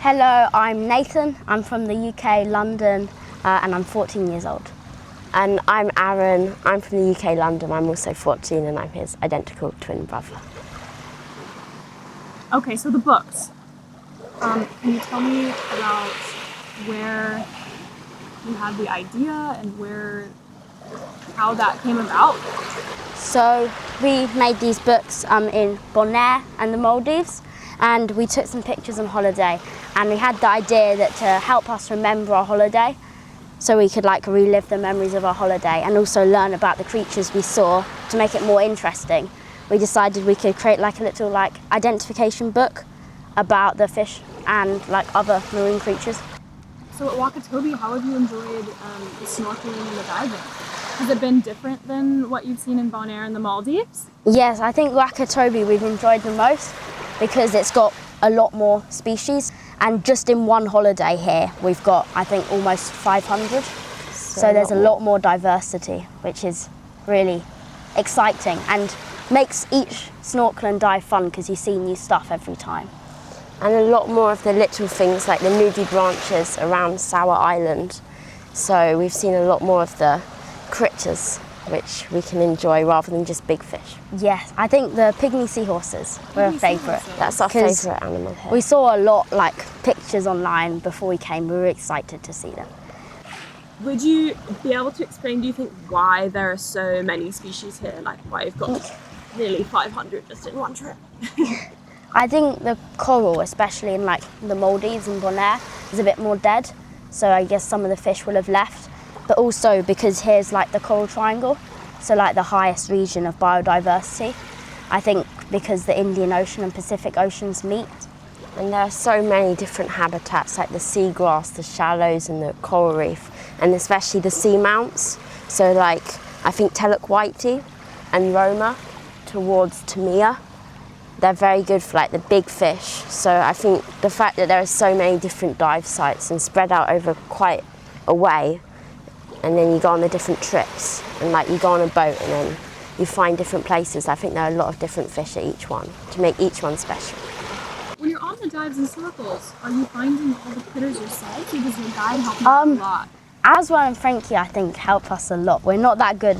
Hello, I'm Nathan. I'm from the UK, London, and I'm 14 years old. And I'm Aaron. I'm from the UK, London. I'm also 14 and I'm his identical twin brother. Okay, so the books. Can you tell me about where you had the idea and how that came about? So we made these books in Bonaire and the Maldives, and we took some pictures on holiday, and we had the idea that to help us remember our holiday, so we could relive the memories of our holiday and also learn about the creatures we saw to make it more interesting. We decided we could create a little identification book about the fish and other marine creatures. So at Wakatobi, how have you enjoyed the snorkeling and the diving? Has it been different than what you've seen in Bonaire and the Maldives? Yes, I think Wakatobi we've enjoyed the most because it's got a lot more species, and just in one holiday here we've got I think almost 500. So there's a lot more diversity, which is really exciting and makes each snorkel and dive fun because you see new stuff every time. And a lot more of the little things like the nudie branches around Sour Island. So we've seen a lot more of the critters which we can enjoy rather than just big fish. Yes, I think the pygmy seahorses were a favourite. That's our favourite animal here. We saw a lot pictures online before we came. We were excited to see them. Would you be able to explain, do you think, why there are so many species here? Why you've got nearly 500 just in one trip? I think the coral, especially in the Maldives and Bonaire, is a bit more dead. So I guess some of the fish will have left. But also because here's the coral triangle, so the highest region of biodiversity. I think because the Indian Ocean and Pacific Oceans meet. And there are so many different habitats like the seagrass, the shallows and the coral reef, and especially the seamounts. So I think Teluk Whitey and Roma towards Tamia, they're very good for the big fish. So I think the fact that there are so many different dive sites and spread out over quite a way, and then you go on the different trips and you go on a boat and then you find different places. I think there are a lot of different fish at each one to make each one special. When you're on the dives and snorkels, are you finding all the critters yourself, or does your guide help you a lot? Aswa and Frankie, I think, help us a lot. We're not that good.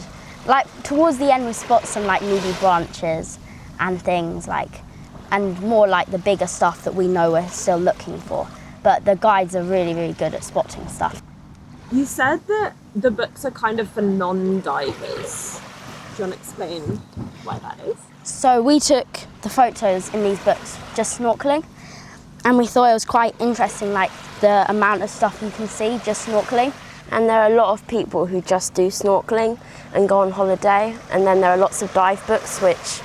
Towards the end we spot some nudie branches and things and more the bigger stuff that we know we're still looking for. But the guides are really, really good at spotting stuff. You said that the books are kind of for non-divers. Do you want to explain why that is? So we took the photos in these books just snorkeling, and we thought it was quite interesting, the amount of stuff you can see just snorkeling. And there are a lot of people who just do snorkeling and go on holiday, and then there are lots of dive books which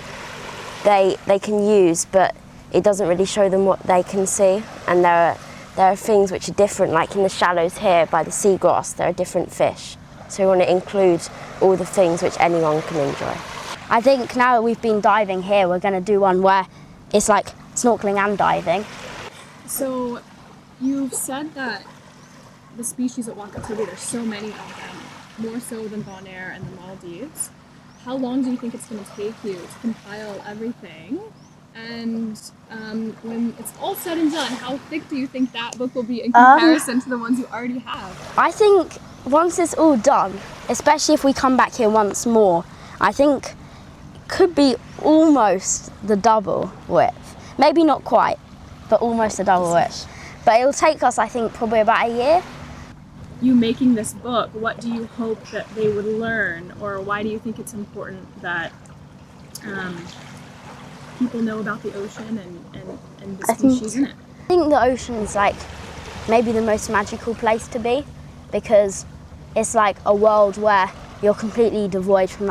they can use, but it doesn't really show them what they can see. And there are things which are different, in the shallows here by the seagrass, there are different fish. So we want to include all the things which anyone can enjoy. I think now that we've been diving here, we're going to do one where it's snorkeling and diving. So you've said that the species at Wakatobi, there's so many of them, more so than Bonaire and the Maldives. How long do you think it's going to take you to compile everything? And when it's all said and done, how thick do you think that book will be in comparison to the ones you already have? I think once it's all done, especially if we come back here once more, I think it could be almost the double width. Maybe not quite, but almost the double width. But it'll take us, I think, probably about a year. You making this book, what do you hope that they would learn, or why do you think it's important that people know about the ocean and the species in it? I think the ocean's maybe the most magical place to be, because it's a world where you're completely devoid from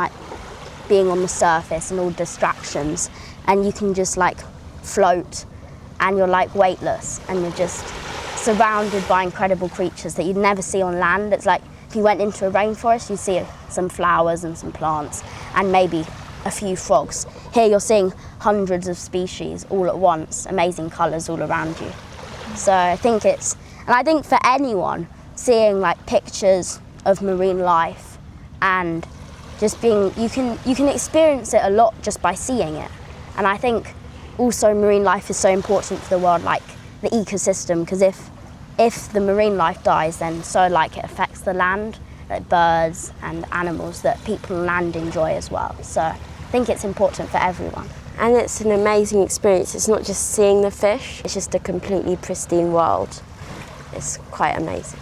being on the surface and all distractions, and you can just float, and you're weightless, and you're just surrounded by incredible creatures that you'd never see on land. It's if you went into a rainforest, you'd see some flowers and some plants and maybe a few frogs. Here you're seeing hundreds of species all at once, amazing colours all around you. So I think I think for anyone seeing pictures of marine life and just being, you can experience it a lot just by seeing it. And I think also marine life is so important for the world, the ecosystem, because if the marine life dies, then so like it affects the land, like birds and animals that people on land enjoy as well. So I think it's important for everyone. And it's an amazing experience. It's not just seeing the fish, it's just a completely pristine world. It's quite amazing.